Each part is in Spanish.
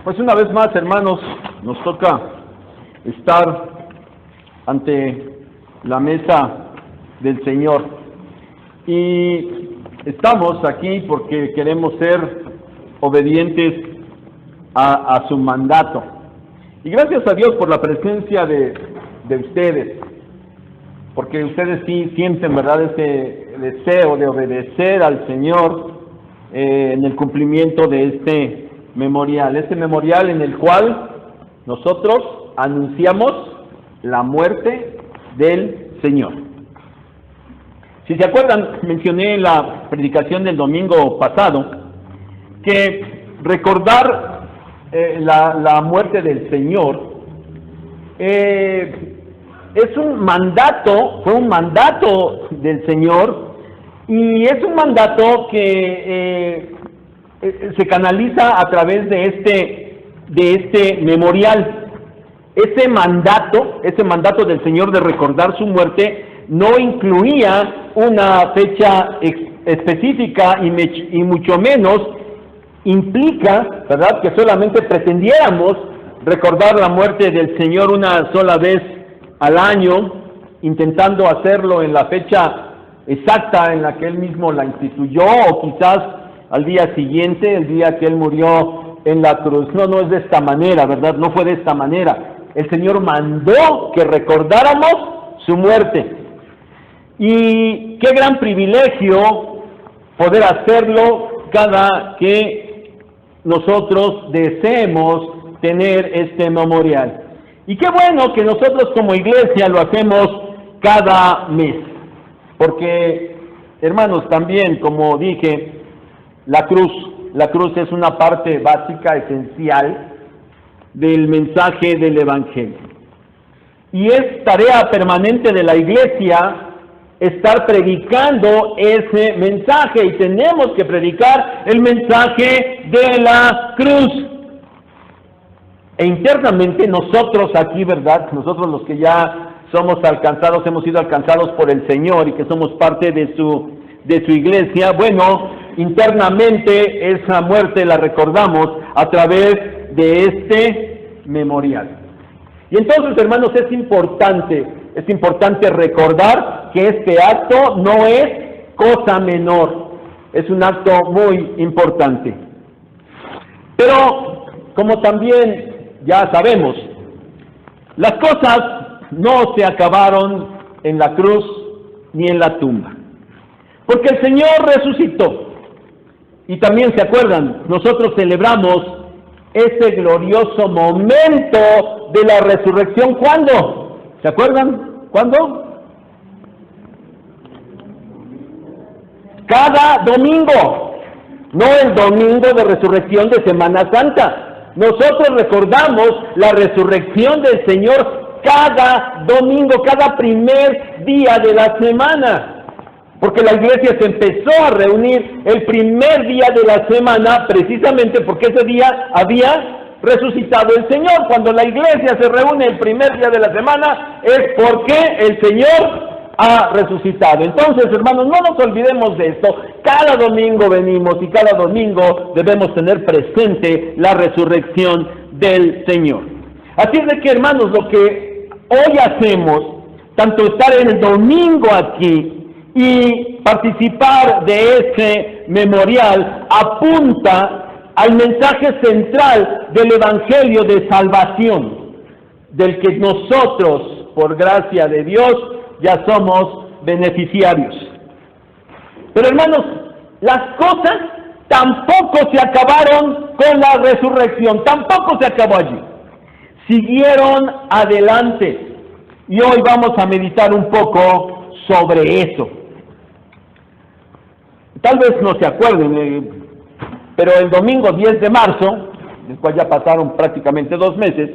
Pues una vez más, hermanos, nos toca estar ante la mesa del Señor. Y estamos aquí porque queremos ser obedientes a su mandato. Y gracias a Dios por la presencia de ustedes, porque ustedes sí sienten, ¿verdad?, ese deseo de obedecer al Señor en el cumplimiento de este memorial en el cual nosotros anunciamos la muerte del Señor. Si se acuerdan, mencioné en la predicación del domingo pasado que recordar la muerte del Señor es un mandato, fue un mandato del Señor, y es un mandato que se canaliza a través de este memorial. Ese mandato del Señor de recordar su muerte no incluía una fecha específica y mucho menos implica, ¿verdad?, que solamente pretendiéramos recordar la muerte del Señor una sola vez al año, intentando hacerlo en la fecha exacta en la que Él mismo la instituyó, o quizás al día siguiente, el día que Él murió en la cruz. No es de esta manera, ¿verdad? No fue de esta manera. El Señor mandó que recordáramos su muerte. Y qué gran privilegio poder hacerlo cada que nosotros deseemos tener este memorial. Y qué bueno que nosotros como iglesia lo hacemos cada mes. Porque, hermanos, también, como dije, la cruz es una parte básica, esencial del mensaje del Evangelio. Y es tarea permanente de la iglesia estar predicando ese mensaje, y tenemos que predicar el mensaje de la cruz. E internamente nosotros aquí, ¿verdad?, nosotros los que ya somos alcanzados, hemos sido alcanzados por el Señor y que somos parte de su iglesia, bueno, internamente esa muerte la recordamos a través de este memorial. Y entonces, hermanos, es importante recordar que este acto no es cosa menor, es un acto muy importante. Pero, como también ya sabemos, las cosas no se acabaron en la cruz ni en la tumba, porque el Señor resucitó. Y también se acuerdan, nosotros celebramos ese glorioso momento de la resurrección. ¿Cuándo? ¿Se acuerdan? ¿Cuándo? Cada domingo, no el domingo de resurrección de Semana Santa. Nosotros recordamos la resurrección del Señor cada domingo, cada primer día de la semana. Porque la iglesia se empezó a reunir el primer día de la semana precisamente porque ese día había resucitado el Señor. Cuando la iglesia se reúne el primer día de la semana es porque el Señor ha resucitado. Entonces, hermanos, no nos olvidemos de esto. Cada domingo venimos y cada domingo debemos tener presente la resurrección del Señor. Así es de que, hermanos, lo que hoy hacemos, tanto estar en el domingo aquí y participar de ese memorial, apunta al mensaje central del Evangelio de salvación, del que nosotros, por gracia de Dios, ya somos beneficiarios. Pero, hermanos, las cosas tampoco se acabaron con la resurrección, tampoco se acabó allí. Siguieron adelante. Y hoy vamos a meditar un poco sobre eso. Tal vez no se acuerden, pero el domingo 10 de marzo, después ya pasaron prácticamente 2 meses,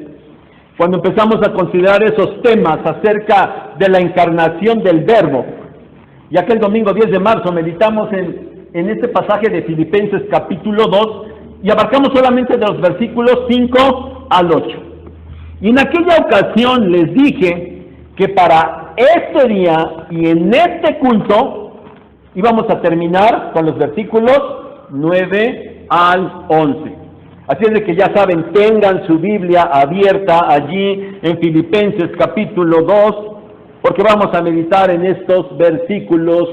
cuando empezamos a considerar esos temas acerca de la encarnación del Verbo, y aquel domingo 10 de marzo meditamos en este pasaje de Filipenses capítulo 2, y abarcamos solamente de los versículos 5 al 8. Y en aquella ocasión les dije que para este día y en este culto íbamos a terminar con los versículos 9 al 11. Así es de que ya saben, tengan su Biblia abierta allí en Filipenses capítulo 2, porque vamos a meditar en estos versículos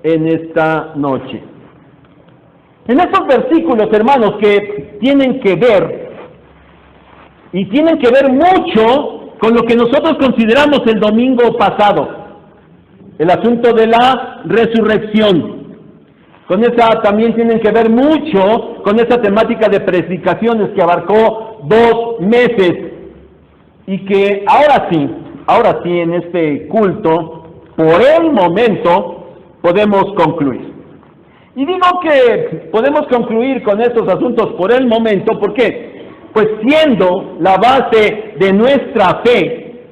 en esta noche. En estos versículos, hermanos, que tienen que ver, y tienen que ver mucho con lo que nosotros consideramos el domingo pasado, el asunto de la resurrección. Con esa también tienen que ver mucho con esa temática de predicaciones que abarcó 2 meses y que ahora sí en este culto, por el momento, podemos concluir. Y digo que podemos concluir con estos asuntos por el momento, ¿por qué? Pues siendo la base de nuestra fe,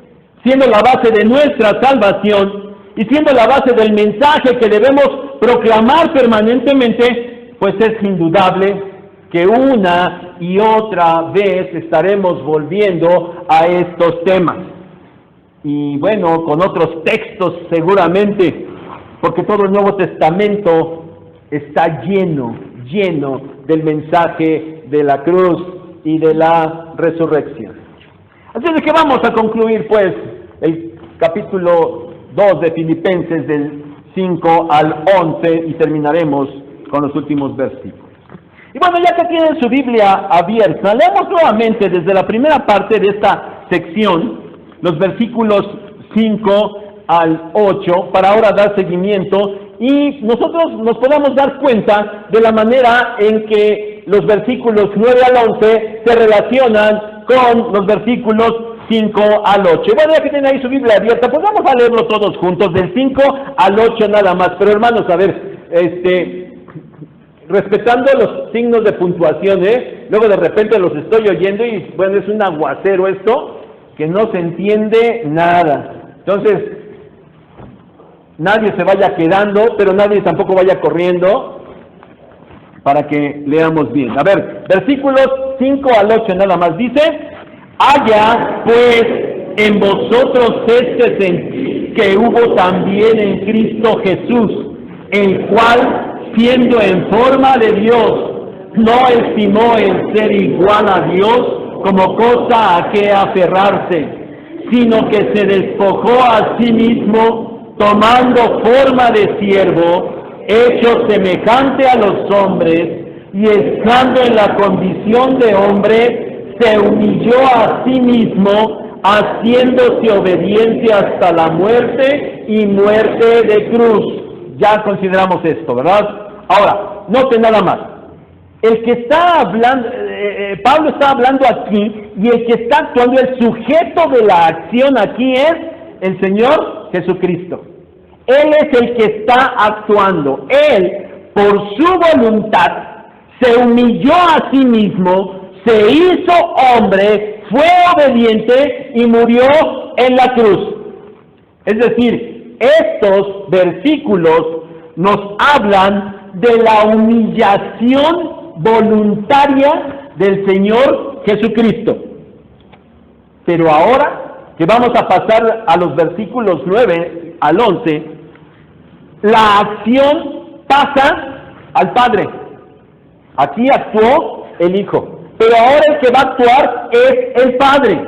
siendo la base de nuestra salvación, y siendo la base del mensaje que debemos proclamar permanentemente, pues es indudable que una y otra vez estaremos volviendo a estos temas. Y bueno, con otros textos seguramente, porque todo el Nuevo Testamento está lleno del mensaje de la cruz y de la resurrección. Así es que vamos a concluir pues el capítulo 2 de Filipenses del 5 al 11 y terminaremos con los últimos versículos. Y bueno, ya que tienen su Biblia abierta, leamos nuevamente desde la primera parte de esta sección, los versículos 5 al 8, para ahora dar seguimiento y nosotros nos podamos dar cuenta de la manera en que los versículos 9 al 11 se relacionan con los versículos 5 al 8. Bueno, ya que tienen ahí su Biblia abierta, pues vamos a leerlo todos juntos, del 5 al 8 nada más. Pero hermanos, a ver, respetando los signos de puntuación, luego de repente los estoy oyendo y bueno, es un aguacero esto, que no se entiende nada. Entonces, nadie se vaya quedando, pero nadie tampoco vaya corriendo, para que leamos bien. A ver, versículos 5 al 8 nada más dice: haya pues en vosotros este sentir que hubo también en Cristo Jesús, el cual, siendo en forma de Dios, no estimó el ser igual a Dios como cosa a que aferrarse, sino que se despojó a sí mismo, tomando forma de siervo, hecho semejante a los hombres, y estando en la condición de hombre, se humilló a sí mismo, haciéndose obediente hasta la muerte y muerte de cruz. Ya consideramos esto, ¿verdad? Ahora, noten nada más. El que está hablando, Pablo está hablando aquí, y el que está actuando, el sujeto de la acción aquí es el Señor Jesucristo. Él es el que está actuando. Él, por su voluntad, se humilló a sí mismo, se hizo hombre, fue obediente y murió en la cruz. Es decir, estos versículos nos hablan de la humillación voluntaria del Señor Jesucristo. Pero ahora que vamos a pasar a los versículos 9 al 11, la acción pasa al Padre. Aquí actuó el Hijo, pero ahora el que va a actuar es el Padre,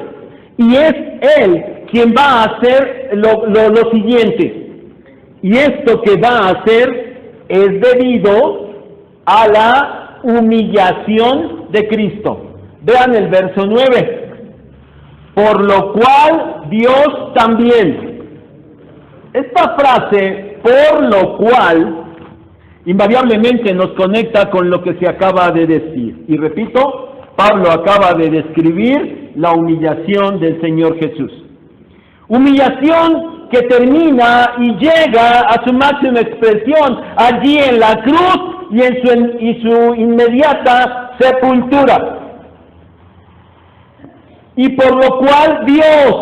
y es Él quien va a hacer lo siguiente. Y esto que va a hacer es debido a la humillación de Cristo. Vean el verso 9. Por lo cual Dios también. Esta frase, por lo cual, invariablemente nos conecta con lo que se acaba de decir. Y repito, Pablo acaba de describir la humillación del Señor Jesús. Humillación que termina y llega a su máxima expresión allí en la cruz y su inmediata sepultura. Y por lo cual Dios,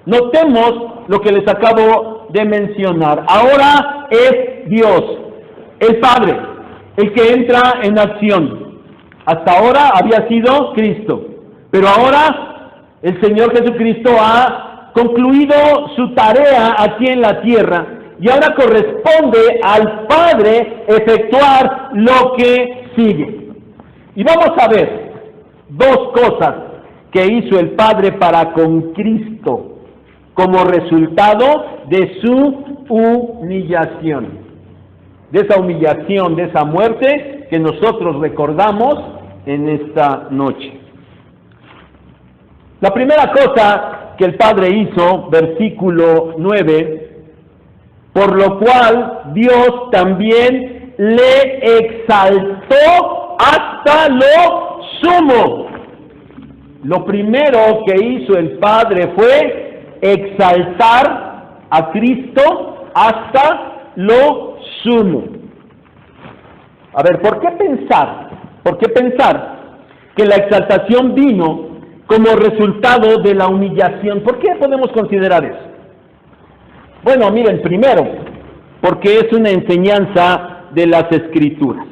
notemos lo que les acabo de mencionar. Ahora es Dios, el Padre, el que entra en acción. Hasta ahora había sido Cristo, pero ahora el Señor Jesucristo ha concluido su tarea aquí en la tierra y ahora corresponde al Padre efectuar lo que sigue. Y vamos a ver dos cosas que hizo el Padre para con Cristo como resultado de su humillación. De esa humillación, de esa muerte que nosotros recordamos en esta noche. La primera cosa que el Padre hizo, versículo 9, por lo cual Dios también le exaltó hasta lo sumo. Lo primero que hizo el Padre fue exaltar a Cristo hasta lo sumo. A ver, ¿por qué pensar que la exaltación vino como resultado de la humillación? ¿Por qué podemos considerar eso? Bueno, miren, primero, porque es una enseñanza de las Escrituras.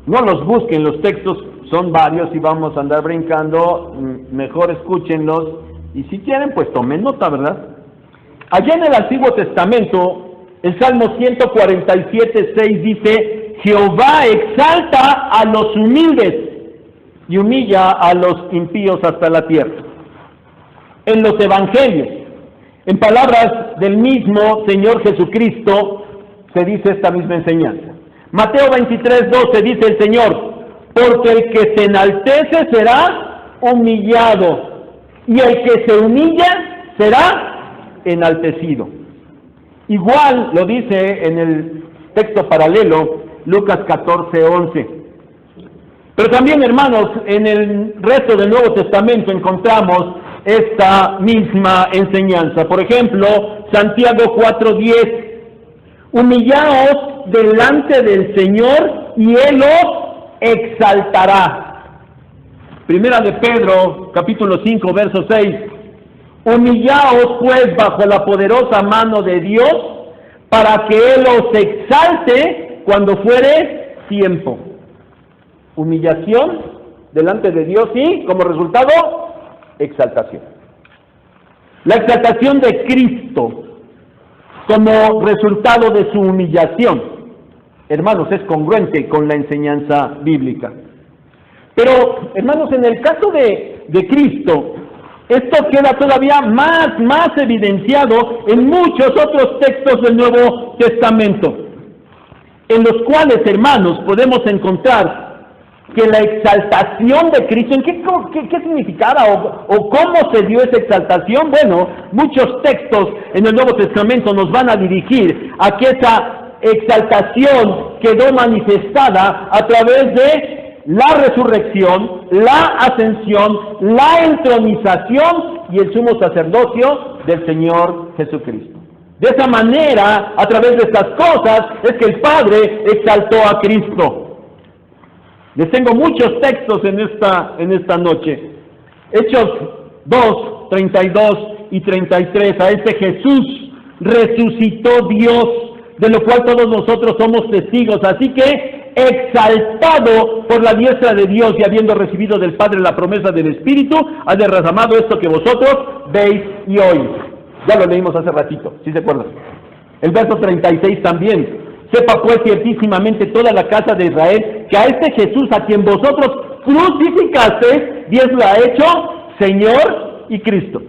No los busquen, los textos son varios y vamos a andar brincando, mejor escúchenlos y si quieren pues tomen nota, ¿verdad? Allá en el Antiguo Testamento, el Salmo 147:6 dice: Jehová exalta a los humildes y humilla a los impíos hasta la tierra. En los Evangelios, en palabras del mismo Señor Jesucristo, se dice esta misma enseñanza. Mateo 23:12 dice el Señor: porque el que se enaltece será humillado, y el que se humilla será enaltecido. Igual lo dice en el texto paralelo, Lucas 14:11. Pero también, hermanos, en el resto del Nuevo Testamento encontramos esta misma enseñanza. Por ejemplo, Santiago 4:10. Humillaos delante del Señor y Él os exaltará. Primera de Pedro, capítulo 5, verso 6. Humillaos pues bajo la poderosa mano de Dios, para que Él os exalte cuando fuere tiempo. Humillación delante de Dios y, como resultado, exaltación. La exaltación de Cristo como resultado de su humillación, hermanos, es congruente con la enseñanza bíblica. Pero, hermanos, en el caso de Cristo, esto queda todavía más evidenciado en muchos otros textos del Nuevo Testamento, en los cuales, hermanos, podemos encontrar que la exaltación de Cristo, ¿qué significaba o cómo se dio esa exaltación? Bueno, muchos textos en el Nuevo Testamento nos van a dirigir a que esa exaltación quedó manifestada a través de la resurrección, la ascensión, la entronización y el sumo sacerdocio del Señor Jesucristo. De esa manera, a través de estas cosas, es que el Padre exaltó a Cristo. Les tengo muchos textos en esta noche. Hechos 2, 32 y 33. A este Jesús resucitó Dios, de lo cual todos nosotros somos testigos. Así que, exaltado por la diestra de Dios y habiendo recibido del Padre la promesa del Espíritu, ha derramado esto que vosotros veis y oís. Ya lo leímos hace ratito, ¿sí se acuerdan? El verso 36 también. Sepa pues ciertísimamente toda la casa de Israel que a este Jesús a quien vosotros crucificasteis, Dios lo ha hecho Señor y Cristo.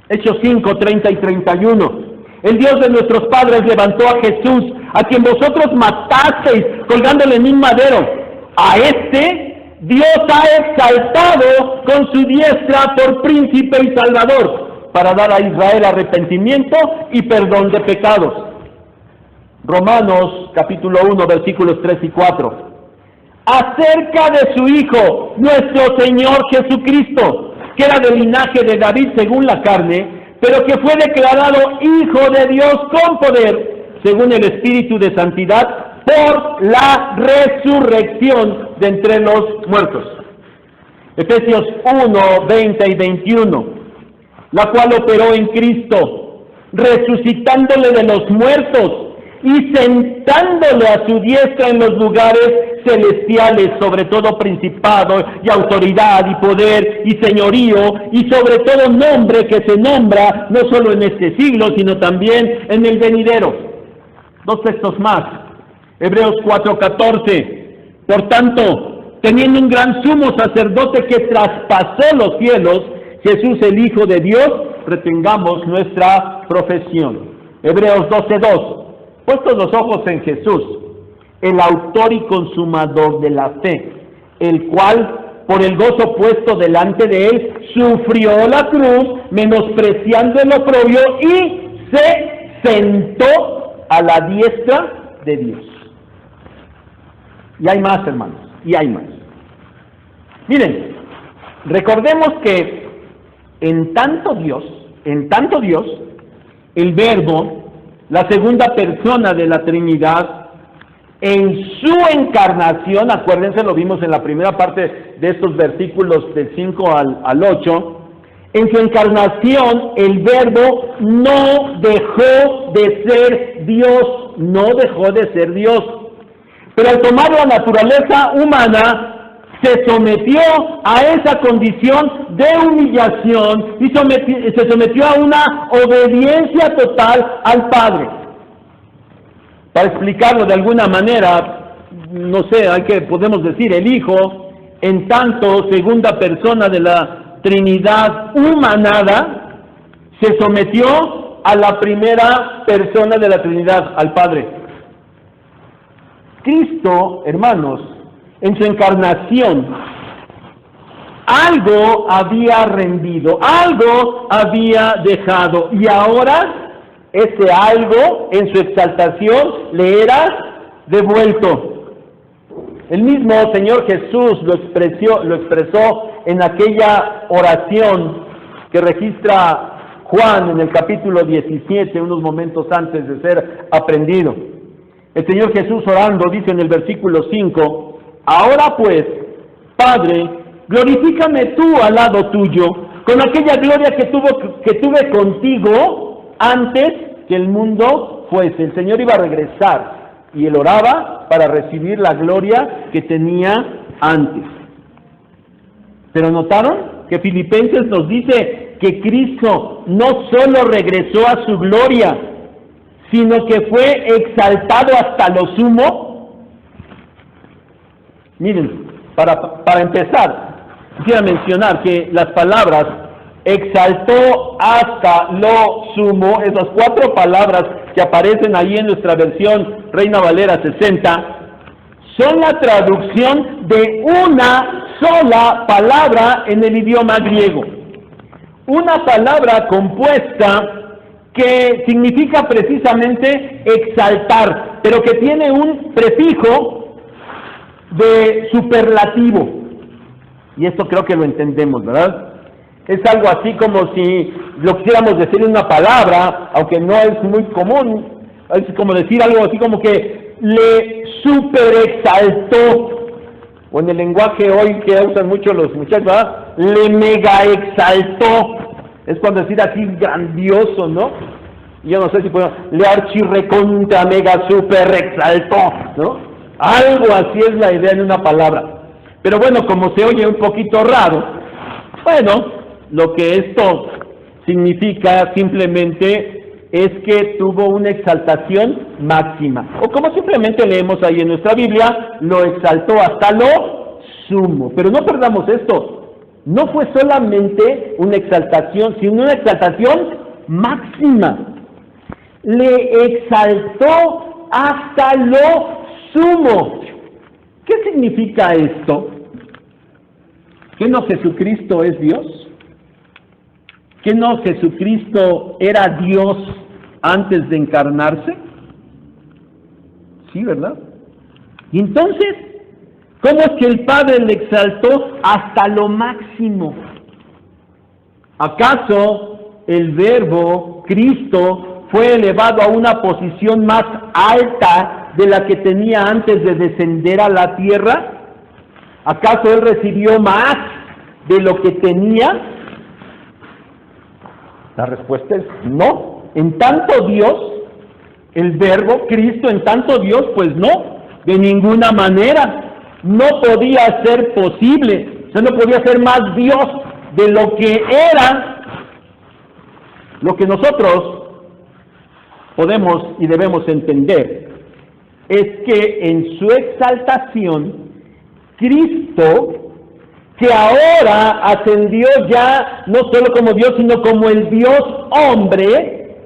Hechos 5, 30 y 31. El Dios de nuestros padres levantó a Jesús, a quien vosotros matasteis colgándole en un madero. A este Dios ha exaltado con su diestra por príncipe y salvador, para dar a Israel arrepentimiento y perdón de pecados. Romanos capítulo 1 versículos 3 y 4. Acerca de su Hijo, nuestro Señor Jesucristo, que era del linaje de David según la carne, pero que fue declarado Hijo de Dios con poder, según el Espíritu de Santidad, por la resurrección de entre los muertos. Efesios 1, 20 y 21. La cual operó en Cristo, resucitándole de los muertos, y sentándole a su diestra en los lugares celestiales, sobre todo principado y autoridad y poder y señorío, y sobre todo nombre que se nombra no solo en este siglo, sino también en el venidero. Dos textos más. Hebreos 4:14. Por tanto, teniendo un gran sumo sacerdote que traspasó los cielos, Jesús el Hijo de Dios, retengamos nuestra profesión. Hebreos 12:2. Puestos los ojos en Jesús, el autor y consumador de la fe, el cual, por el gozo puesto delante de él, sufrió la cruz, menospreciando el oprobio, y se sentó a la diestra de Dios. Y hay más, hermanos, y hay más. Miren, recordemos que en tanto Dios, el Verbo, la segunda persona de la Trinidad, en su encarnación, acuérdense, lo vimos en la primera parte de estos versículos del 5 al 8, en su encarnación el Verbo no dejó de ser Dios, pero al tomar la naturaleza humana, se sometió a esa condición de humillación y se sometió a una obediencia total al Padre. Para explicarlo de alguna manera, no sé, podemos decir el Hijo, en tanto segunda persona de la Trinidad humanada, se sometió a la primera persona de la Trinidad, al Padre. Cristo, hermanos, en su encarnación, algo había rendido, algo había dejado, y ahora ese algo en su exaltación le era devuelto. El mismo Señor Jesús lo expresó en aquella oración que registra Juan en el capítulo 17, unos momentos antes de ser aprendido. El Señor Jesús orando dice en el versículo 5, ahora pues, Padre, glorifícame tú al lado tuyo, con aquella gloria que tuve contigo antes que el mundo fuese. El Señor iba a regresar y él oraba para recibir la gloria que tenía antes. Pero notaron que Filipenses nos dice que Cristo no solo regresó a su gloria, sino que fue exaltado hasta lo sumo. Miren, para empezar, quisiera mencionar que las palabras exaltó hasta lo sumo, esas 4 palabras que aparecen ahí en nuestra versión Reina Valera 60, son la traducción de una sola palabra en el idioma griego. Una palabra compuesta que significa precisamente exaltar, pero que tiene un prefijo de superlativo. Y esto creo que lo entendemos, ¿verdad? Es algo así como si lo quisiéramos decir en una palabra, aunque no es muy común, es como decir algo así como que le superexaltó, o en el lenguaje hoy que usan mucho los muchachos, ¿verdad? Le mega exaltó. Es cuando decir así grandioso, ¿no? Yo no sé si puedo, le archirrecontra mega super exaltó, ¿no? Algo así es la idea de una palabra. Pero bueno, como se oye un poquito raro, bueno, lo que esto significa simplemente es que tuvo una exaltación máxima. O como simplemente leemos ahí en nuestra Biblia, lo exaltó hasta lo sumo. Pero no perdamos esto. No fue solamente una exaltación, sino una exaltación máxima. Le exaltó hasta lo sumo. ¿Qué significa esto? ¿Que no Jesucristo es Dios? ¿Que no Jesucristo era Dios antes de encarnarse? Sí, ¿verdad? Y entonces, ¿cómo es que el Padre le exaltó hasta lo máximo? ¿Acaso el Verbo, Cristo, fue elevado a una posición más alta de la que tenía antes de descender a la tierra? ¿Acaso Él recibió más de lo que tenía? La respuesta es no. En tanto Dios, el Verbo, Cristo, en tanto Dios, pues no, de ninguna manera. No podía ser posible, o sea, no podía ser más Dios de lo que era, lo que nosotros podemos y debemos entender es que en su exaltación, Cristo, que ahora ascendió ya no solo como Dios, sino como el Dios hombre,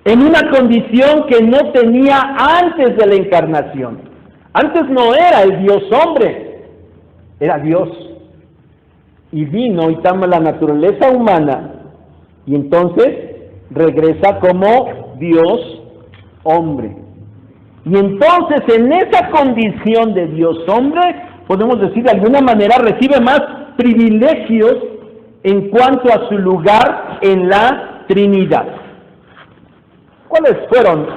en una condición que no tenía antes de la encarnación. Antes no era el Dios hombre, era Dios. Y vino y toma la naturaleza humana, y entonces regresa como Dios hombre. Y entonces en esa condición de Dios hombre, podemos decir de alguna manera, recibe más privilegios en cuanto a su lugar en la Trinidad. ¿Cuáles fueron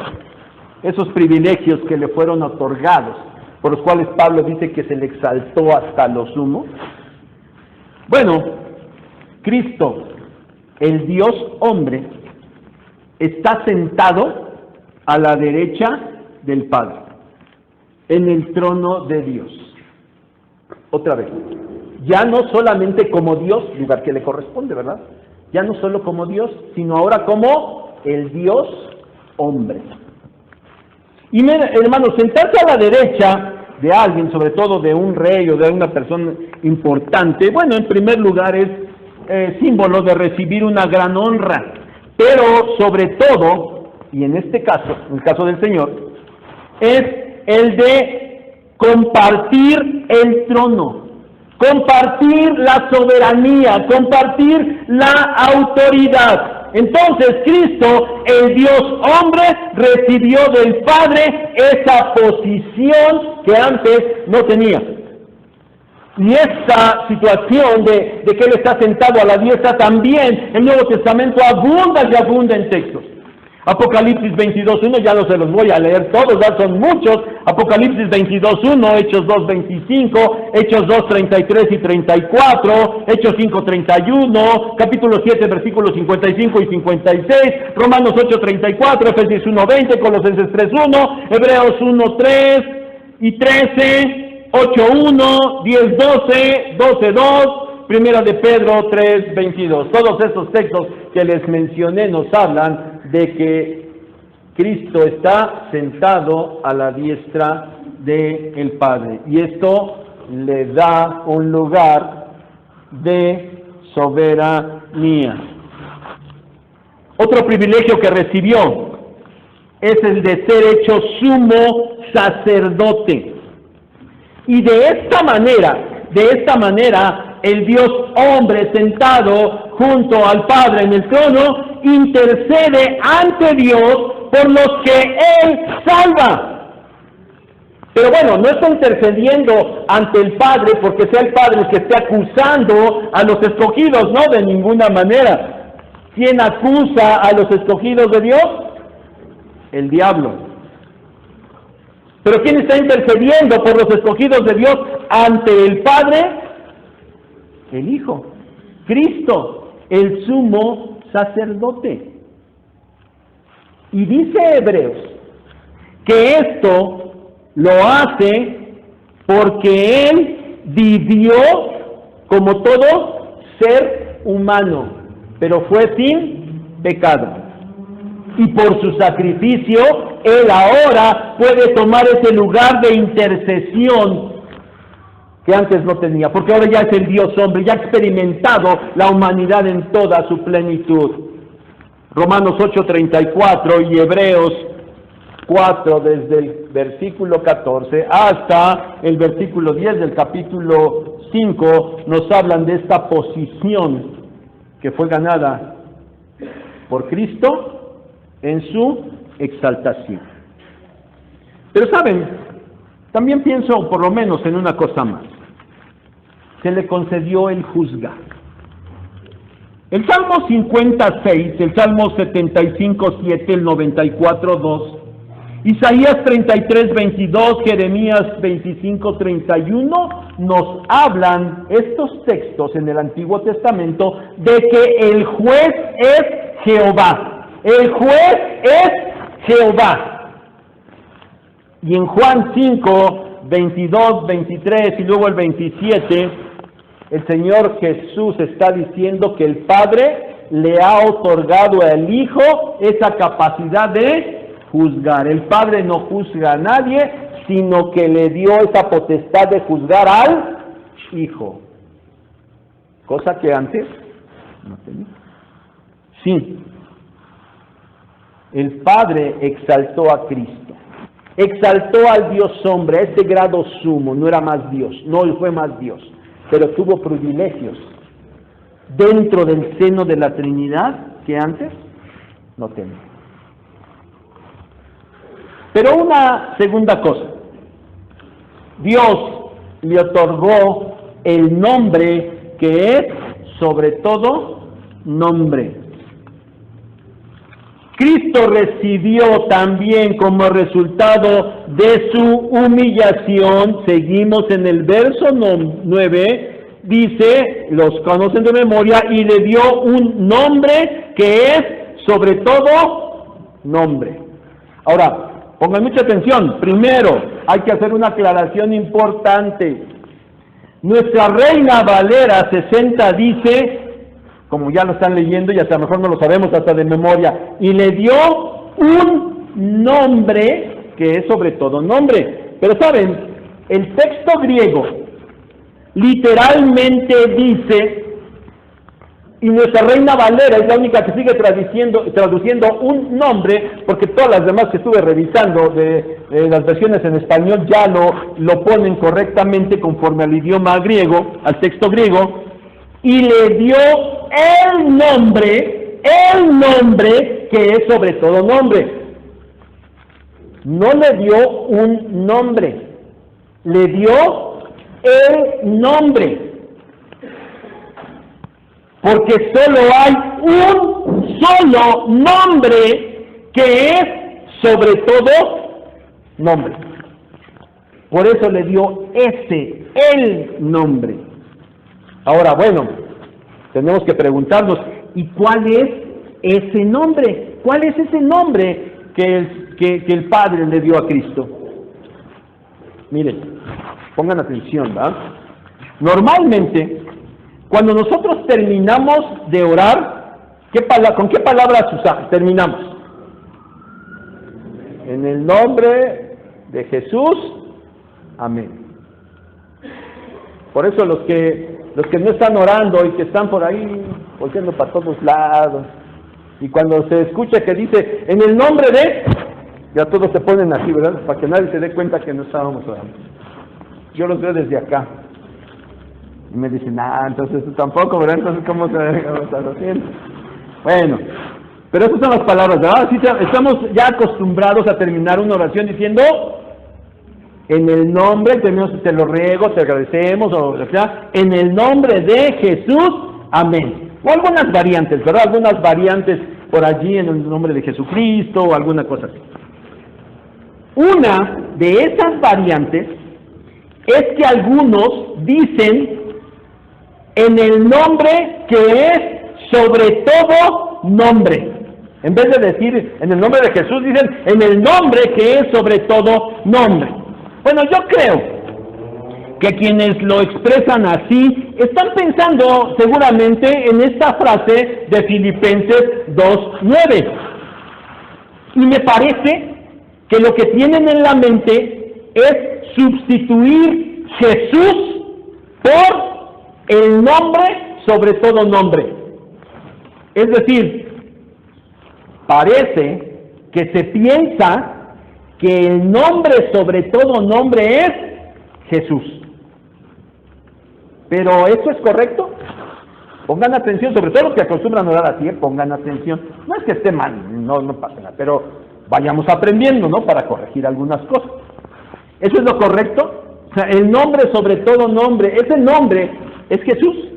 esos privilegios que le fueron otorgados, por los cuales Pablo dice que se le exaltó hasta lo sumo? Bueno, Cristo, el Dios hombre, está sentado a la derecha del Padre, en el trono de Dios. Otra vez, ya no solamente como Dios, lugar que le corresponde, ¿verdad? Ya no solo como Dios, sino ahora como el Dios hombre. Y hermanos, sentarse a la derecha de alguien, sobre todo de un rey o de una persona importante, bueno, en primer lugar es símbolo de recibir una gran honra, pero sobre todo, y en este caso, en el caso del Señor, es el de compartir el trono, compartir la soberanía, compartir la autoridad. Entonces Cristo, el Dios hombre, recibió del Padre esa posición que antes no tenía. Y esta situación de que Él está sentado a la diestra también, el Nuevo Testamento abunda y abunda en textos. Apocalipsis 22.1, ya no se los voy a leer todos, ya son muchos. Apocalipsis 22.1, Hechos 2.25, Hechos 2.33 y 34, Hechos 5.31, capítulo 7, versículos 55 y 56, Romanos 8.34, Efesios 1.20, Colosenses 3.1, Hebreos 1.3 y 13, 8.1, 10.12, 12.2, Primera de Pedro 3.22. Todos estos textos que les mencioné nos hablan de que Cristo está sentado a la diestra del Padre. Y esto le da un lugar de soberanía. Otro privilegio que recibió es el de ser hecho sumo sacerdote. Y de esta manera, el Dios hombre sentado junto al Padre en el trono intercede ante Dios por los que Él salva. Pero bueno, no está intercediendo ante el Padre porque sea el Padre el que esté acusando a los escogidos, no, de ninguna manera. ¿Quién acusa a los escogidos de Dios? El diablo. ¿Pero quién está intercediendo por los escogidos de Dios ante el Padre? El Hijo, Cristo, el sumo sacerdote. Y dice Hebreos que esto lo hace porque Él vivió como todo ser humano, pero fue sin pecado. Y por su sacrificio, Él ahora puede tomar ese lugar de intercesión que antes no tenía, porque ahora ya es el Dios hombre, ya ha experimentado la humanidad en toda su plenitud. Romanos 8:34 y Hebreos 4, desde el versículo 14 hasta el versículo 10 del capítulo 5, nos hablan de esta posición que fue ganada por Cristo en su exaltación. Pero saben, también pienso por lo menos en una cosa más. Se le concedió el juzgar. El Salmo 56, el Salmo 75:7, el 94:2, Isaías 33:22, Jeremías 25:31 nos hablan estos textos en el Antiguo Testamento de que el juez es Jehová. El juez es Jehová. Y en Juan 5, 22, 23 y luego el 27, el Señor Jesús está diciendo que el Padre le ha otorgado al Hijo esa capacidad de juzgar. El Padre no juzga a nadie, sino que le dio esa potestad de juzgar al Hijo. Cosa que antes no tenía. Sí. El Padre exaltó a Cristo. Exaltó al Dios hombre a este grado sumo. No era más Dios, no fue más Dios, pero tuvo privilegios dentro del seno de la Trinidad que antes no tenía. Pero una segunda cosa, Dios le otorgó el nombre que es sobre todo nombre. Cristo recibió también como resultado de su humillación, seguimos en el verso 9, dice, los conocen de memoria, y le dio un nombre que es sobre todo nombre. Ahora, pongan mucha atención. Primero, hay que hacer una aclaración importante. Nuestra Reina Valera 60 dice, como ya lo están leyendo y hasta mejor no lo sabemos hasta de memoria, y le dio un nombre que es sobre todo nombre. Pero saben, el texto griego literalmente dice, y nuestra Reina Valera es la única que sigue traduciendo un nombre, porque todas las demás que estuve revisando de las versiones en español ya lo ponen correctamente conforme al idioma griego, al texto griego, y le dio el nombre que es sobre todo nombre. No le dio un nombre, le dio el nombre. Porque solo hay un solo nombre que es sobre todo nombre. Por eso le dio el nombre. Ahora, bueno, tenemos que preguntarnos, ¿y cuál es ese nombre? ¿Cuál es ese nombre que el Padre le dio a Cristo? Miren, pongan atención, ¿verdad? Normalmente, cuando nosotros terminamos de orar, ¿con qué palabras terminamos? En el nombre de Jesús, amén. Por eso los que no están orando y que están por ahí volteando para todos lados, y cuando se escucha que dice en el nombre de, ya todos se ponen así, ¿verdad? Para que nadie se dé cuenta que no estábamos orando. Yo los veo desde acá y me dicen, entonces tú tampoco, ¿verdad? Entonces ¿cómo estás haciendo? Bueno, pero esas son las palabras, ¿verdad? Así estamos ya acostumbrados a terminar una oración diciendo en el nombre, te lo ruego, te agradecemos, o sea, en el nombre de Jesús, amén. O algunas variantes, ¿verdad? Algunas variantes por allí en el nombre de Jesucristo, o alguna cosa así. Una de esas variantes es que algunos dicen en el nombre que es sobre todo nombre. En vez de decir en el nombre de Jesús, dicen en el nombre que es sobre todo nombre. Bueno, yo creo que quienes lo expresan así están pensando seguramente en esta frase de Filipenses 2:9. Y me parece que lo que tienen en la mente es sustituir Jesús por el nombre sobre todo nombre. Es decir, parece que se piensa que el nombre sobre todo nombre es Jesús. ¿Pero eso es correcto? Pongan atención, sobre todo los que acostumbran a orar así, pongan atención. No es que esté mal, no pasa nada, pero vayamos aprendiendo, ¿no? Para corregir algunas cosas. ¿Eso es lo correcto? O sea, el nombre sobre todo nombre, ese nombre es Jesús.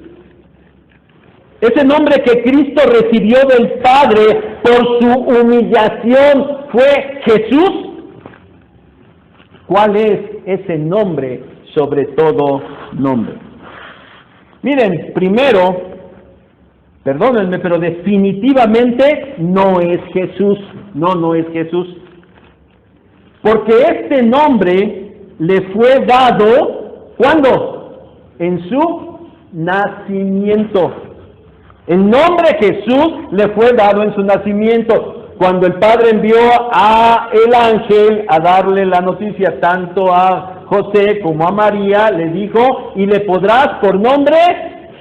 Ese nombre que Cristo recibió del Padre por su humillación fue Jesús. ¿Cuál es ese nombre sobre todo nombre? Miren, primero, perdónenme, pero definitivamente no es Jesús. No es Jesús. Porque este nombre le fue dado, ¿cuándo? En su nacimiento. El nombre Jesús le fue dado en su nacimiento. cuando el Padre envió a el ángel a darle la noticia tanto a José como a María, le dijo, y le podrás por nombre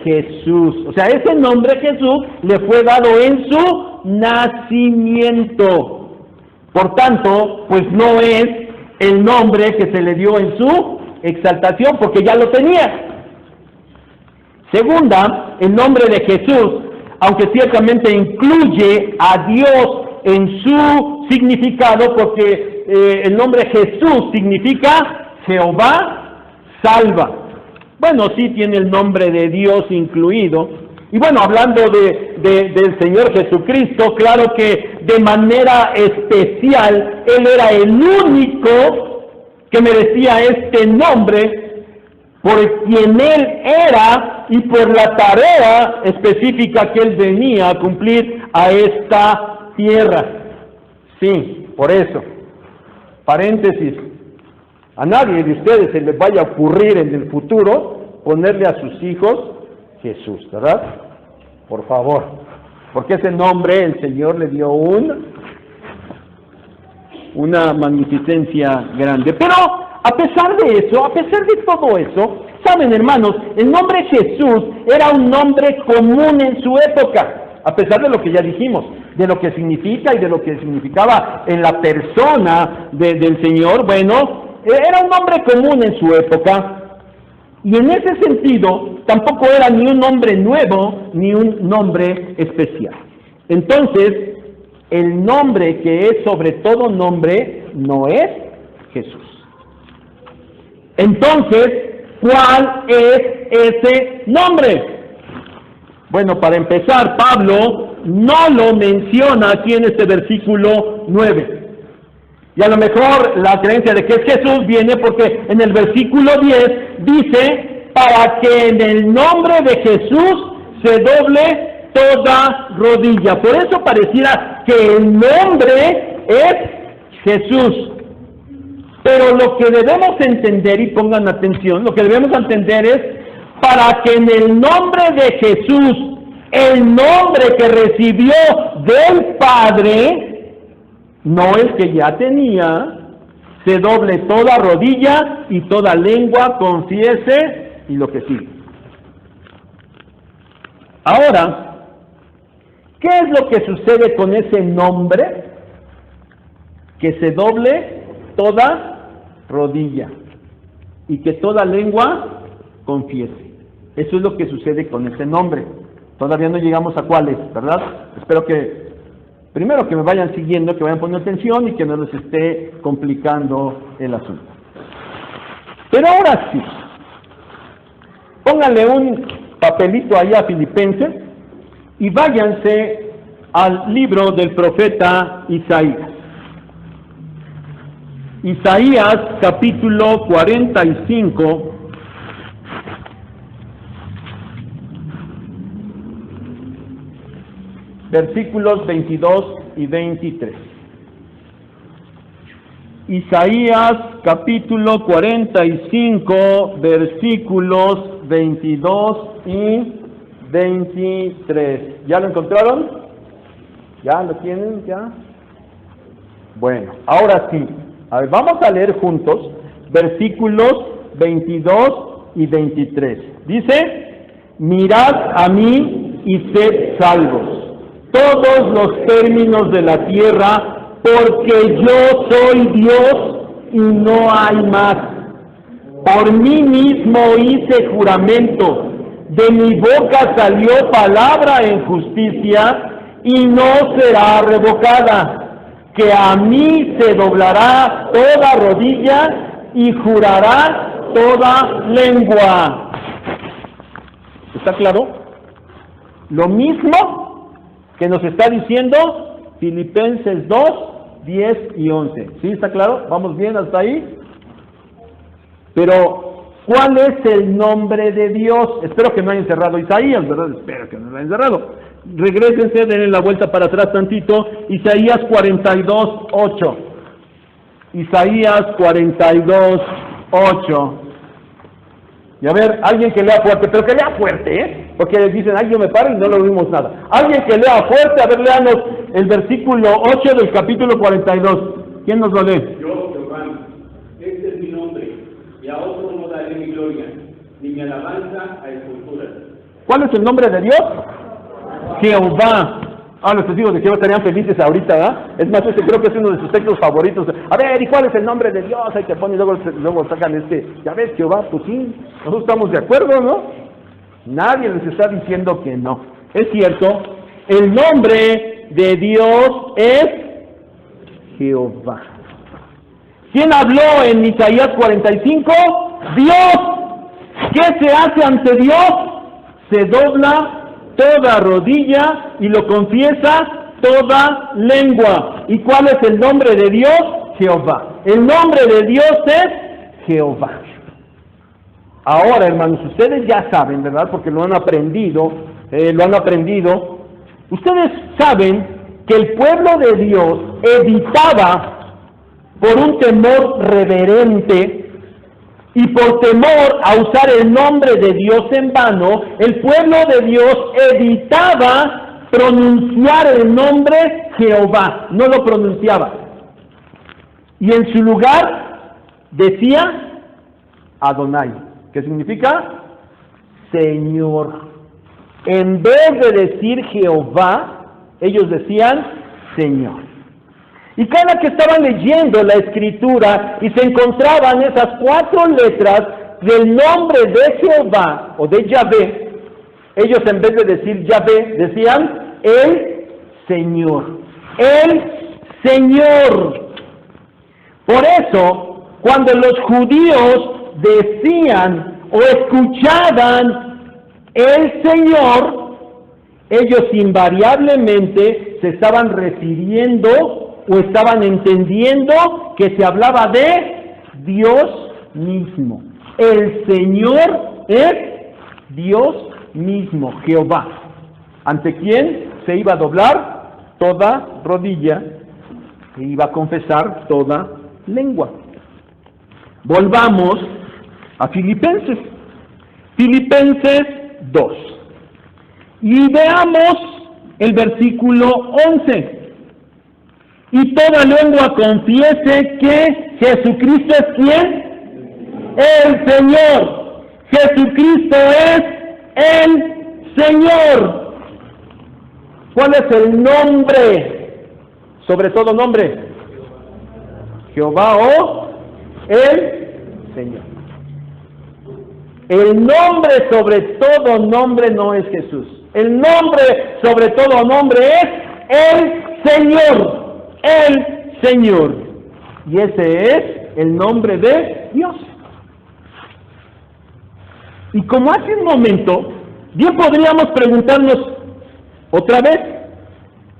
Jesús. O sea, ese nombre Jesús le fue dado en su nacimiento. Por tanto, pues no es el nombre que se le dio en su exaltación, porque ya lo tenía. Segunda, el nombre de Jesús, aunque ciertamente incluye a Dios en su significado, porque el nombre Jesús significa Jehová salva. Bueno, sí tiene el nombre de Dios incluido. Y bueno, hablando del Señor Jesucristo, claro que de manera especial, Él era el único que merecía este nombre, por quien Él era y por la tarea específica que Él venía a cumplir a esta tierra. Sí, por eso. Paréntesis. A nadie de ustedes se les vaya a ocurrir en el futuro ponerle a sus hijos Jesús, ¿verdad? Por favor. Porque ese nombre el Señor le dio una magnificencia grande. Pero a pesar de eso, a pesar de todo eso, saben, hermanos, el nombre Jesús era un nombre común en su época. A pesar de lo que ya dijimos, de lo que significa y de lo que significaba en la persona del Señor, bueno, era un nombre común en su época, y en ese sentido tampoco era ni un nombre nuevo ni un nombre especial. Entonces, el nombre que es sobre todo nombre no es Jesús. Entonces, ¿cuál es ese nombre? Bueno, para empezar, Pablo no lo menciona aquí en este versículo 9. Y a lo mejor la creencia de que es Jesús viene porque en el versículo 10 dice, para que en el nombre de Jesús se doble toda rodilla. Por eso pareciera que el nombre es Jesús. Pero lo que debemos entender, y pongan atención, lo que debemos entender es, para que en el nombre de Jesús, el nombre que recibió del Padre, no el que ya tenía, se doble toda rodilla y toda lengua confiese, y lo que sigue. Ahora, ¿qué es lo que sucede con ese nombre? Que se doble toda rodilla y que toda lengua confiese. Eso es lo que sucede con ese nombre. Todavía no llegamos a cuáles, ¿verdad? Espero que primero que me vayan siguiendo, que vayan poniendo atención y que no les esté complicando el asunto. Pero ahora sí, pónganle un papelito allá a Filipenses y váyanse al libro del profeta Isaías. Isaías capítulo 45, versículos 22 y 23. Isaías capítulo 45, versículos 22 y 23. ¿Ya lo encontraron? ¿Ya lo tienen? ¿Ya? Bueno, ahora sí. A ver, vamos a leer juntos versículos 22 y 23. Dice, mirad a mí y sed salvos, todos los términos de la tierra, porque yo soy Dios y no hay más. Por mí mismo hice juramento, de mi boca salió palabra en justicia y no será revocada, que a mí se doblará toda rodilla y jurará toda lengua. ¿Está claro? Lo mismo que nos está diciendo Filipenses 2, 10 y 11. ¿Sí está claro? ¿Vamos bien hasta ahí? Pero, ¿cuál es el nombre de Dios? Espero que no hayan cerrado Isaías, ¿verdad? Espero que no lo hayan cerrado. Regrésense, denle la vuelta para atrás tantito. Isaías 42, 8. Isaías 42, 8. Y a ver, alguien que lea fuerte, pero que lea fuerte, ¿eh? Porque les dicen, ay, yo me paro y no lo oímos nada. Alguien que lea fuerte, a ver, léanos el versículo 8 del capítulo 42. ¿Quién nos lo lee? Yo, Jehová, este es mi nombre, y a otro no daré mi gloria, ni mi alabanza a esculturas. ¿Cuál es el nombre de Dios? Jehová. Los testigos de Jehová estarían felices ahorita, ¿verdad? Es más, ese creo que es uno de sus textos favoritos. A ver, ¿y cuál es el nombre de Dios? Ahí te ponen y luego sacan ya ves, Jehová, pues sí, nosotros estamos de acuerdo, ¿no? Nadie les está diciendo que no. Es cierto, el nombre de Dios es Jehová. ¿Quién habló en Isaías 45? Dios. ¿Qué se hace ante Dios? Se dobla toda rodilla y lo confiesa toda lengua. ¿Y cuál es el nombre de Dios? Jehová. El nombre de Dios es Jehová. Ahora, hermanos, ustedes ya saben, ¿verdad? Porque lo han aprendido. Ustedes saben que el pueblo de Dios evitaba, por un temor reverente, y por temor a usar el nombre de Dios en vano, el pueblo de Dios evitaba pronunciar el nombre Jehová, no lo pronunciaba. Y en su lugar decía Adonai, que significa Señor. En vez de decir Jehová, ellos decían Señor. Y cada que estaban leyendo la Escritura y se encontraban esas 4 letras del nombre de Jehová o de Yahvé, ellos en vez de decir Yahvé, decían el Señor. El Señor. Por eso, cuando los judíos decían o escuchaban el Señor, ellos invariablemente se estaban refiriendo o estaban entendiendo que se hablaba de Dios mismo. El Señor es Dios mismo, Jehová, ante quien se iba a doblar toda rodilla e iba a confesar toda lengua. Volvamos a Filipenses. Filipenses 2. Y veamos el versículo 11. Y toda lengua confiese que Jesucristo es ¿quién? El Señor. Jesucristo es el Señor. ¿Cuál es el nombre? Sobre todo nombre. Jehová o el Señor. El nombre sobre todo nombre no es Jesús. El nombre sobre todo nombre es el Señor. El Señor. Y ese es el nombre de Dios. Y como hace un momento, bien podríamos preguntarnos otra vez,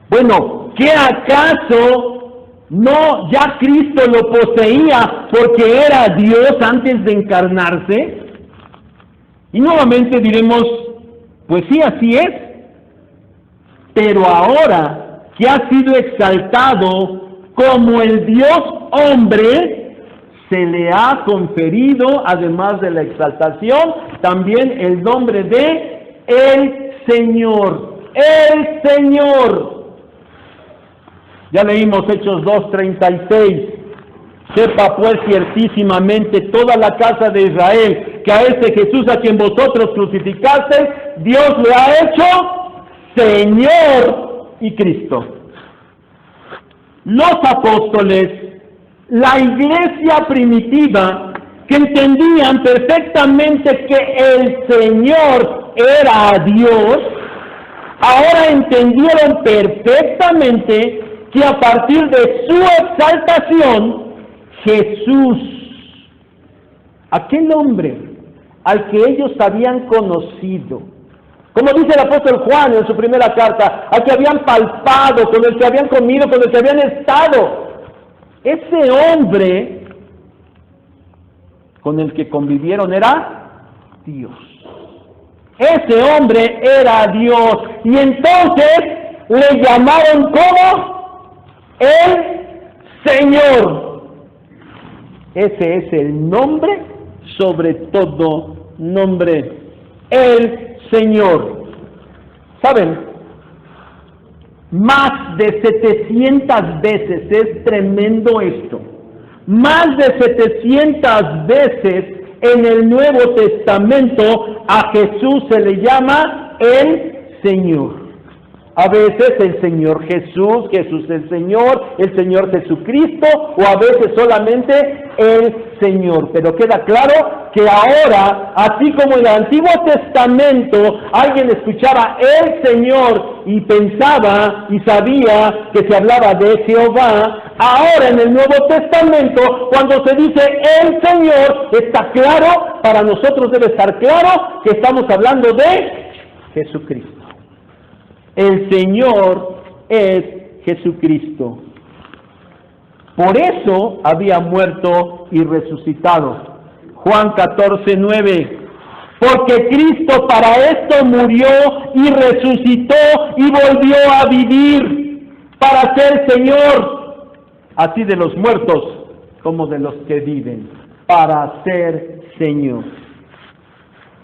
bueno, ¿qué acaso no ya Cristo lo poseía porque era Dios antes de encarnarse? Y nuevamente diremos, pues sí, así es. Pero ahora que ha sido exaltado como el Dios hombre, se le ha conferido, además de la exaltación, también el nombre de el Señor. El Señor. Ya leímos Hechos 2:36. Sepa pues ciertísimamente toda la casa de Israel que a este Jesús a quien vosotros crucificasteis, Dios le ha hecho Señor y Cristo. Los apóstoles, la iglesia primitiva, que entendían perfectamente que el Señor era Dios, ahora entendieron perfectamente que a partir de su exaltación, Jesús, aquel hombre al que ellos habían conocido, como dice el apóstol Juan en su primera carta, al que habían palpado, con el que habían comido, con el que habían estado. Ese hombre con el que convivieron era Dios. Ese hombre era Dios. Y entonces le llamaron como el Señor. Ese es el nombre sobre todo nombre. El Señor. ¿Saben? más de 700 veces, es tremendo esto, más de 700 veces en el Nuevo Testamento a Jesús se le llama el Señor. A veces el Señor Jesús, Jesús el Señor Jesucristo, o a veces solamente el Señor. Pero queda claro que ahora, así como en el Antiguo Testamento alguien escuchaba el Señor y pensaba y sabía que se hablaba de Jehová, ahora en el Nuevo Testamento, cuando se dice el Señor, está claro, para nosotros debe estar claro que estamos hablando de Jesucristo. El Señor es Jesucristo. Por eso había muerto y resucitado. Juan 14:9. Porque Cristo para esto murió y resucitó y volvió a vivir, para ser Señor, así de los muertos como de los que viven, para ser Señor.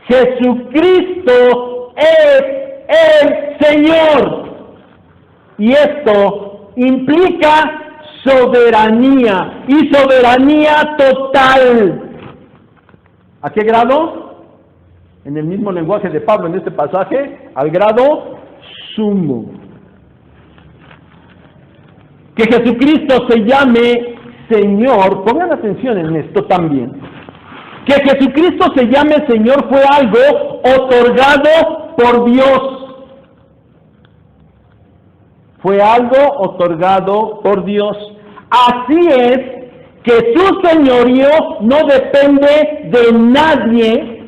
Jesucristo es el Señor. Y esto implica soberanía, y soberanía total. ¿A qué grado? En el mismo lenguaje de Pablo en este pasaje, al grado sumo. Que Jesucristo se llame Señor, pongan atención en esto también. Que Jesucristo se llame Señor fue algo otorgado por Dios. Fue algo otorgado por Dios. Así es que su señorío no depende de nadie,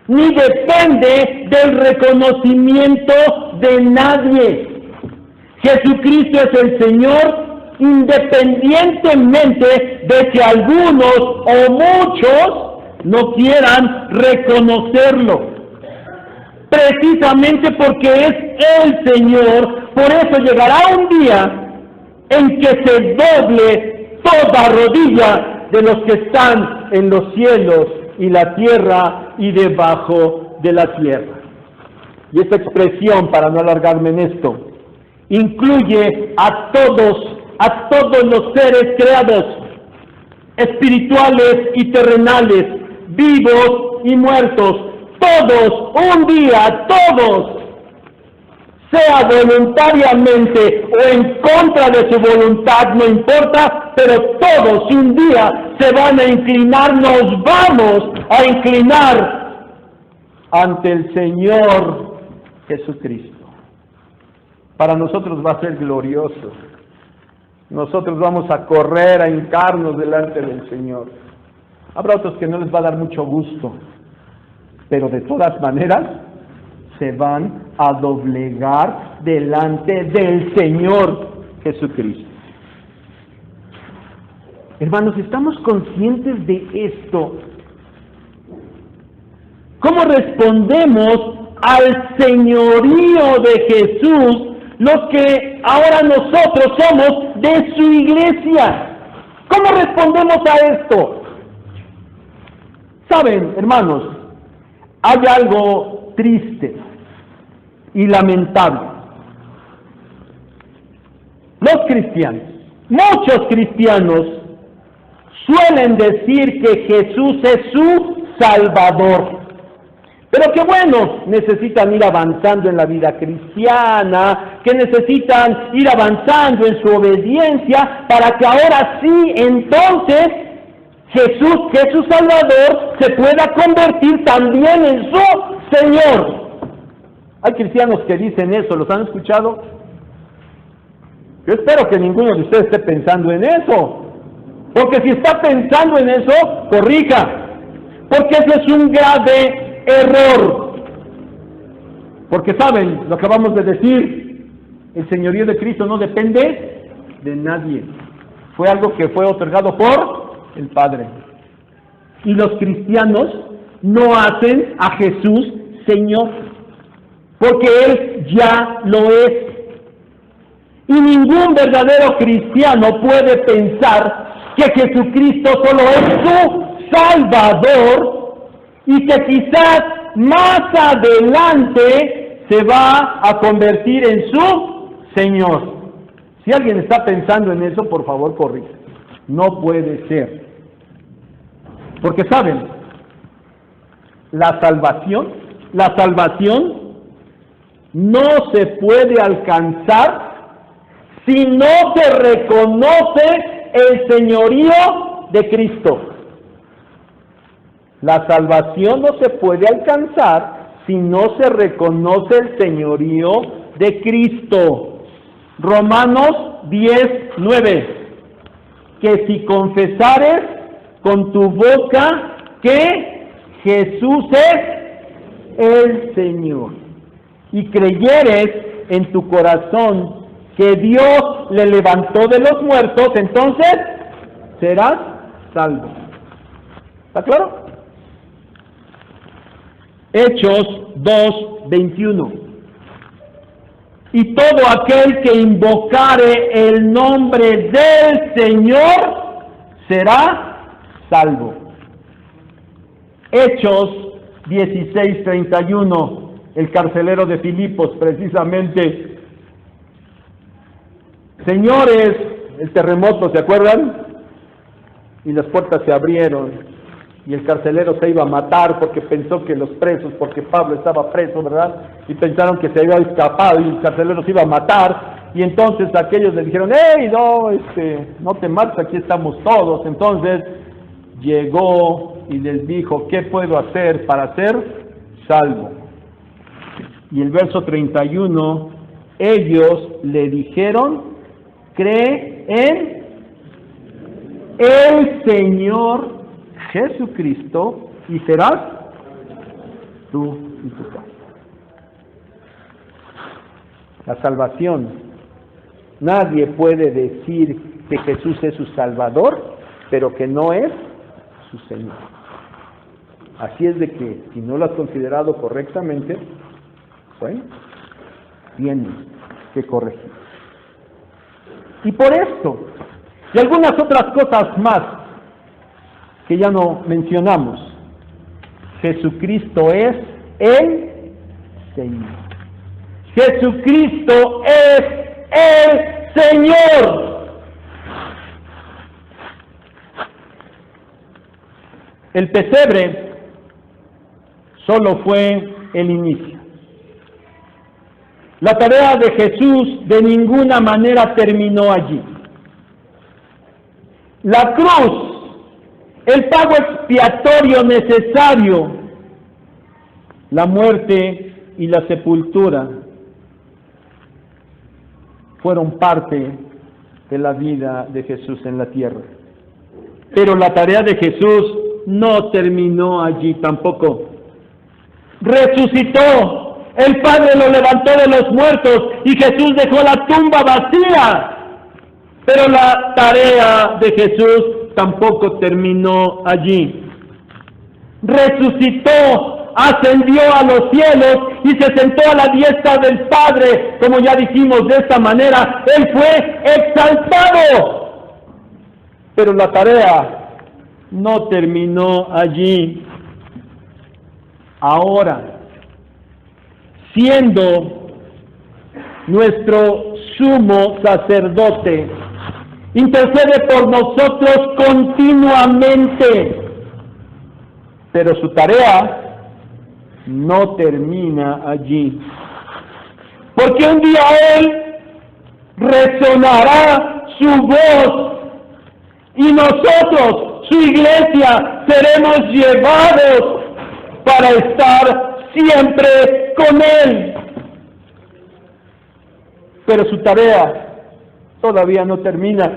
ni depende del reconocimiento de nadie. Jesucristo es el Señor independientemente de que algunos o muchos no quieran reconocerlo. Precisamente porque es el Señor, por eso llegará un día en que se doble toda rodilla de los que están en los cielos y la tierra y debajo de la tierra. Y esta expresión, para no alargarme en esto, incluye a todos los seres creados, espirituales y terrenales, vivos y muertos, todos, un día, todos, sea voluntariamente o en contra de su voluntad, no importa, pero todos un día se van a inclinar, nos vamos a inclinar ante el Señor Jesucristo. Para nosotros va a ser glorioso. Nosotros vamos a correr, a hincarnos delante del Señor. Habrá otros que no les va a dar mucho gusto, pero de todas maneras se van a doblegar delante del Señor Jesucristo. Hermanos, ¿estamos conscientes de esto? ¿Cómo respondemos al señorío de Jesús, los que ahora nosotros somos de su iglesia? ¿Cómo respondemos a esto? Saben, hermanos, hay algo triste y lamentable. Los cristianos, muchos cristianos, suelen decir que Jesús es su Salvador. Pero que bueno, necesitan ir avanzando en la vida cristiana, que necesitan ir avanzando en su obediencia para que ahora sí, entonces, Jesús Salvador se pueda convertir también en su Señor. Hay cristianos que dicen eso, ¿los han escuchado? Yo espero que ninguno de ustedes esté pensando en eso, porque si está pensando en eso, corrija, porque eso es un grave error. Porque saben, lo acabamos de decir, el señorío de Cristo no depende de nadie. Fue algo que fue otorgado por el Padre. Y los cristianos no hacen a Jesús Señor, porque Él ya lo es. Y ningún verdadero cristiano puede pensar que Jesucristo solo es su Salvador y que quizás más adelante se va a convertir en su Señor. Si alguien está pensando en eso, por favor, corrija. No puede ser. Porque saben, la salvación no se puede alcanzar si no se reconoce el señorío de Cristo. La salvación no se puede alcanzar si no se reconoce el señorío de Cristo. Romanos 10:9. Que si confesares con tu boca que Jesús es el Señor y creyeres en tu corazón que Dios le levantó de los muertos, entonces serás salvo. ¿Está claro? Hechos 2:21. Y todo aquel que invocare el nombre del Señor será salvo. Hechos 16:31. El carcelero de Filipos, precisamente. Señores, el terremoto, ¿se acuerdan? Y las puertas se abrieron. Y el carcelero se iba a matar porque pensó que los presos, porque Pablo estaba preso, ¿verdad? Y pensaron que se había escapado y el carcelero se iba a matar. Y entonces aquellos le dijeron, ¡hey, no te mates, aquí estamos todos! Entonces llegó y les dijo, ¿qué puedo hacer para ser salvo? Y el verso 31, ellos le dijeron, cree en el Señor Jesucristo y serás tú y tu casa. La salvación. Nadie puede decir que Jesús es su Salvador, pero que no es su Señor. Así es de que, si no lo has considerado correctamente, bueno, tienes que corregir. Y por esto, y algunas otras cosas más, que ya no mencionamos, Jesucristo es el Señor. Jesucristo es el Señor. El pesebre solo fue el inicio. La tarea de Jesús de ninguna manera terminó allí. La cruz, el pago expiatorio necesario, la muerte y la sepultura fueron parte de la vida de Jesús en la tierra. Pero la tarea de Jesús no terminó allí tampoco. Resucitó, el Padre lo levantó de los muertos y Jesús dejó la tumba vacía. Pero la tarea de Jesús tampoco terminó allí. Resucitó, ascendió a los cielos y se sentó a la diestra del Padre. Como ya dijimos, de esta manera Él fue exaltado. Pero la tarea no terminó allí. Ahora, siendo nuestro sumo sacerdote, intercede por nosotros continuamente, pero su tarea no termina allí, porque un día Él resonará su voz y nosotros, su iglesia, seremos llevados para estar siempre con Él. Pero su tarea todavía no termina,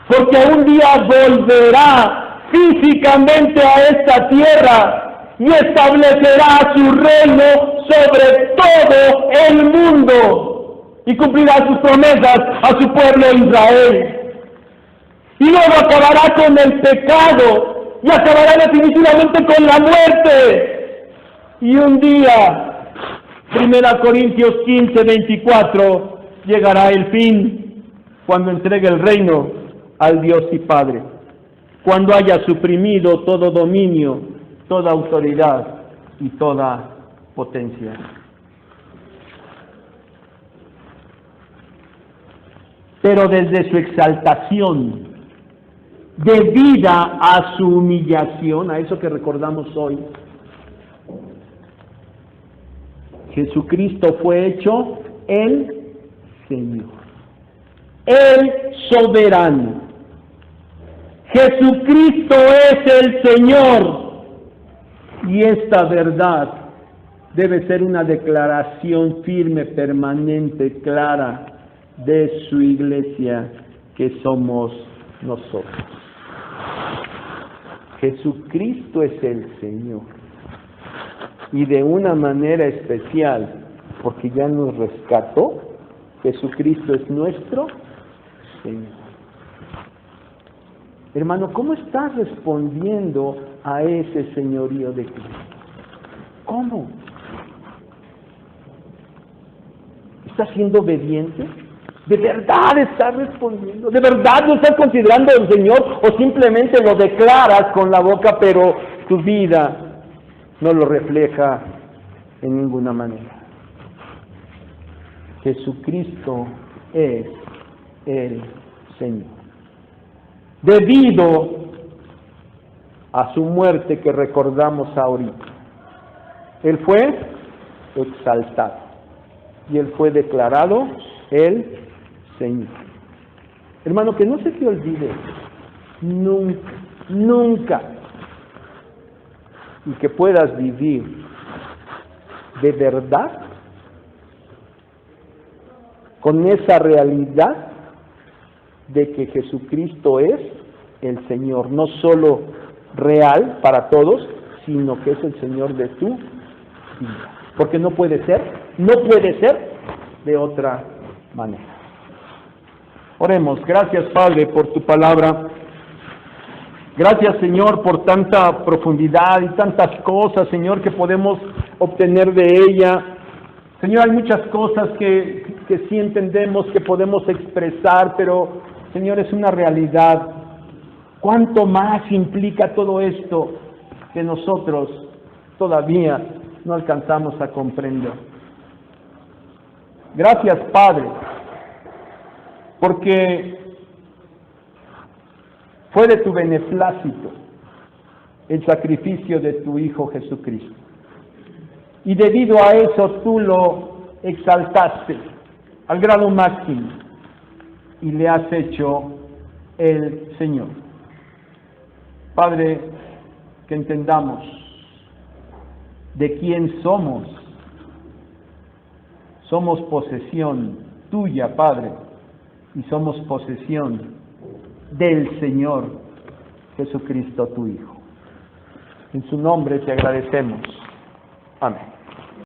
porque un día volverá físicamente a esta tierra y establecerá su reino sobre todo el mundo y cumplirá sus promesas a su pueblo Israel. Y luego acabará con el pecado y acabará definitivamente con la muerte. Y un día, 1 Corintios 15:24, llegará el fin, cuando entregue el reino al Dios y Padre, cuando haya suprimido todo dominio, toda autoridad y toda potencia. pero desde su exaltación, debida a su humillación, a eso que recordamos hoy, Jesucristo fue hecho el Señor, el soberano. Jesucristo es el Señor. Y esta verdad debe ser una declaración firme, permanente, clara de su iglesia, que somos nosotros. Jesucristo es el Señor. Y de una manera especial, porque ya nos rescató, Jesucristo es nuestro Señor. Hermano, ¿cómo estás respondiendo a ese señorío de Cristo? ¿Cómo? ¿Estás siendo obediente? ¿De verdad estás respondiendo? ¿De verdad lo estás considerando el Señor? ¿O simplemente lo declaras con la boca, pero tu vida no lo refleja en ninguna manera? Jesucristo es el Señor. Debido a su muerte que recordamos ahorita, Él fue exaltado y Él fue declarado el Señor. Hermano, que no se te olvide nunca, nunca, y que puedas vivir de verdad con esa realidad de que Jesucristo es el Señor, no solo real para todos, sino que es el Señor de tu vida. Porque no puede ser de otra manera. Oremos. Gracias, Padre, por tu palabra. Gracias, Señor, por tanta profundidad y tantas cosas, Señor, que podemos obtener de ella. Señor, hay muchas cosas que sí entendemos, que podemos expresar, pero, Señor, es una realidad. ¿Cuánto más implica todo esto que nosotros todavía no alcanzamos a comprender? Gracias, Padre, porque fue de tu beneplácito el sacrificio de tu Hijo Jesucristo. Y debido a eso tú lo exaltaste al grado máximo y le has hecho el Señor. Padre, que entendamos de quién somos. Somos posesión tuya, Padre, y somos posesión del Señor Jesucristo, tu Hijo. En su nombre te agradecemos. Amén.